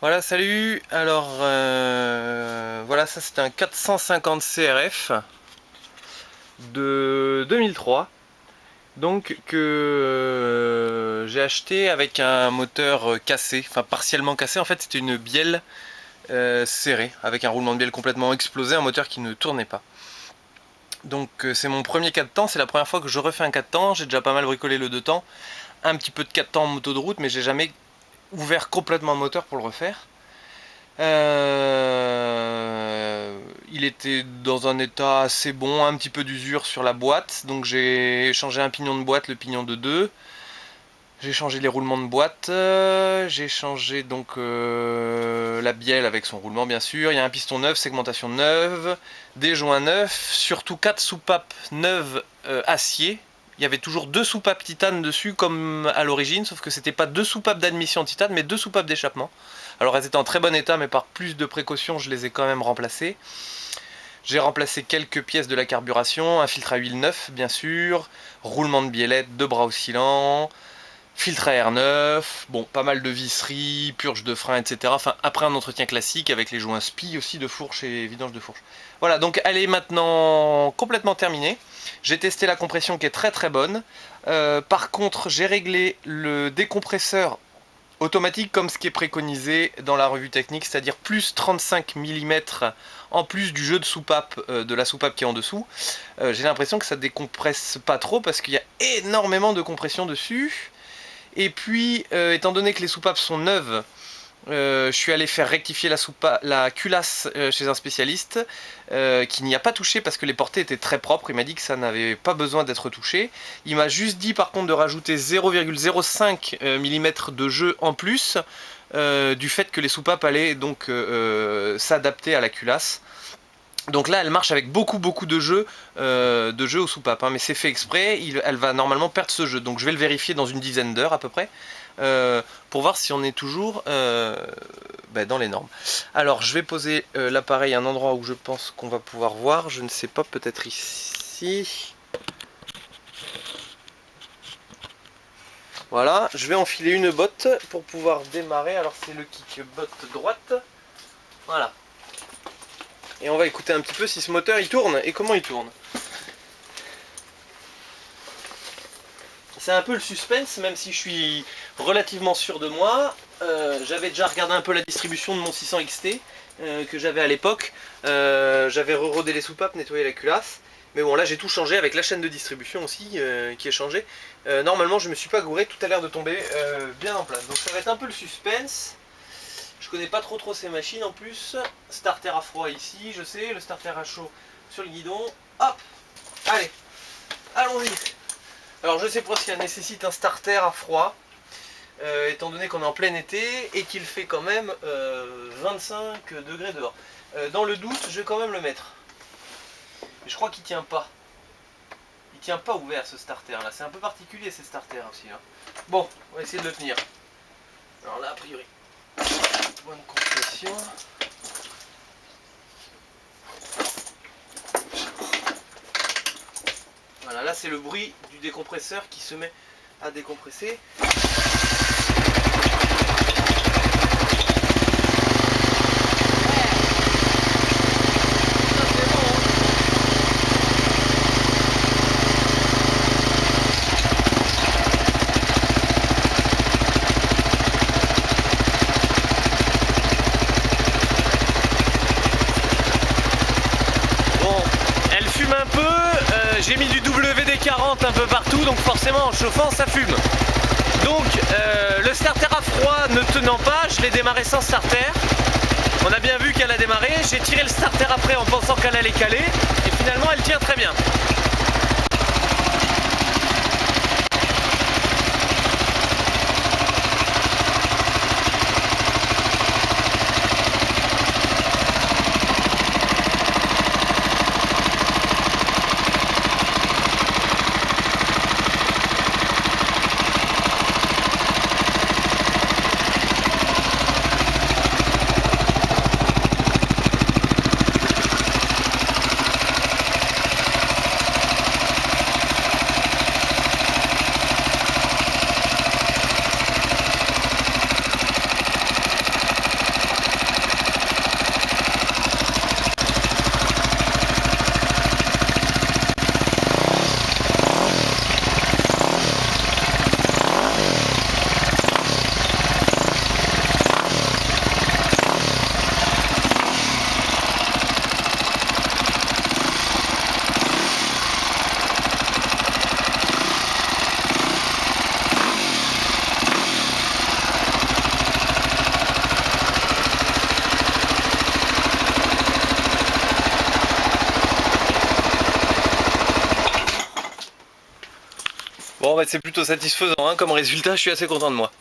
Voilà, salut. Alors, voilà, ça c'était un 450 CRF de 2003, donc que j'ai acheté avec un moteur cassé, enfin partiellement cassé. En fait, c'était une bielle serrée, avec un roulement de bielle complètement explosé, un moteur qui ne tournait pas. Donc c'est mon premier 4 temps, c'est la première fois que je refais un 4 temps. J'ai déjà pas mal bricolé le 2 temps, un petit peu de 4 temps en moto de route, mais j'ai jamais ouvert complètement le moteur pour le refaire. Il était dans un état assez bon, un petit peu d'usure sur la boîte, donc j'ai changé un pignon de boîte, le pignon de 2. J'ai changé les roulements de boîte, j'ai changé donc la bielle avec son roulement bien sûr, il y a un piston neuf, segmentation neuve, des joints neufs, surtout 4 soupapes neuves acier. Il y avait toujours 2 soupapes titane dessus comme à l'origine, sauf que c'était pas 2 soupapes d'admission titane mais 2 soupapes d'échappement. Alors elles étaient en très bon état mais par plus de précaution je les ai quand même remplacées. J'ai remplacé quelques pièces de la carburation, un filtre à huile neuf bien sûr, roulement de biellette, 2 bras oscillants, filtre à air neuf, bon, pas mal de visseries, purge de frein, etc. Enfin, après un entretien classique avec les joints spi aussi de fourche et vidange de fourche. Voilà, donc elle est maintenant complètement terminée. J'ai testé la compression qui est très très bonne. Par contre, j'ai réglé le décompresseur automatique comme ce qui est préconisé dans la revue technique, c'est-à-dire plus 35 mm en plus du jeu de soupape, de la soupape qui est en dessous. J'ai l'impression que ça décompresse pas trop parce qu'il y a énormément de compression dessus. Et puis, étant donné que les soupapes sont neuves, je suis allé faire rectifier la culasse chez un spécialiste qui n'y a pas touché parce que les portées étaient très propres. Il m'a dit que ça n'avait pas besoin d'être touché. Il m'a juste dit par contre de rajouter 0,05 mm de jeu en plus du fait que les soupapes allaient donc s'adapter à la culasse. Donc là, elle marche avec beaucoup de jeux aux soupapes, hein, mais c'est fait exprès, elle va normalement perdre ce jeu. Donc je vais le vérifier dans une dizaine d'heures à peu près, pour voir si on est toujours dans les normes. Alors je vais poser l'appareil à un endroit où je pense qu'on va pouvoir voir, je ne sais pas, peut-être ici. Voilà, je vais enfiler une botte pour pouvoir démarrer, alors c'est le kick botte droite, voilà. Et on va écouter un petit peu si ce moteur il tourne et comment il tourne. C'est un peu le suspense, même si je suis relativement sûr de moi. J'avais déjà regardé un peu la distribution de mon 600 XT que j'avais à l'époque. J'avais rerodé les soupapes, nettoyé la culasse. Mais bon, là j'ai tout changé avec la chaîne de distribution aussi qui est changée. Normalement, je me suis pas gouré, tout a l'air de tomber bien en place. Donc ça va être un peu le suspense. Je connais pas trop ces machines en plus. Starter à froid ici, je sais. Le starter à chaud sur le guidon. Hop, allez, allons-y. Alors je sais pas si elle nécessite un starter à froid, étant donné qu'on est en plein été et qu'il fait quand même 25 degrés dehors. Dans le doute, je vais quand même le mettre. Mais je crois qu'il tient pas. Il tient pas ouvert ce starter là. C'est un peu particulier ces starters aussi. Hein. Bon, on va essayer de le tenir. Alors là, a priori, bonne compression. Voilà, là c'est le bruit du décompresseur qui se met à décompresser. Un peu, j'ai mis du WD-40 un peu partout, donc forcément en chauffant ça fume. Donc le starter à froid ne tenant pas, je l'ai démarré sans starter. On a bien vu qu'elle a démarré, j'ai tiré le starter après en pensant qu'elle allait caler, et finalement elle tient très bien. Bon bah c'est plutôt satisfaisant hein, comme résultat, je suis assez content de moi.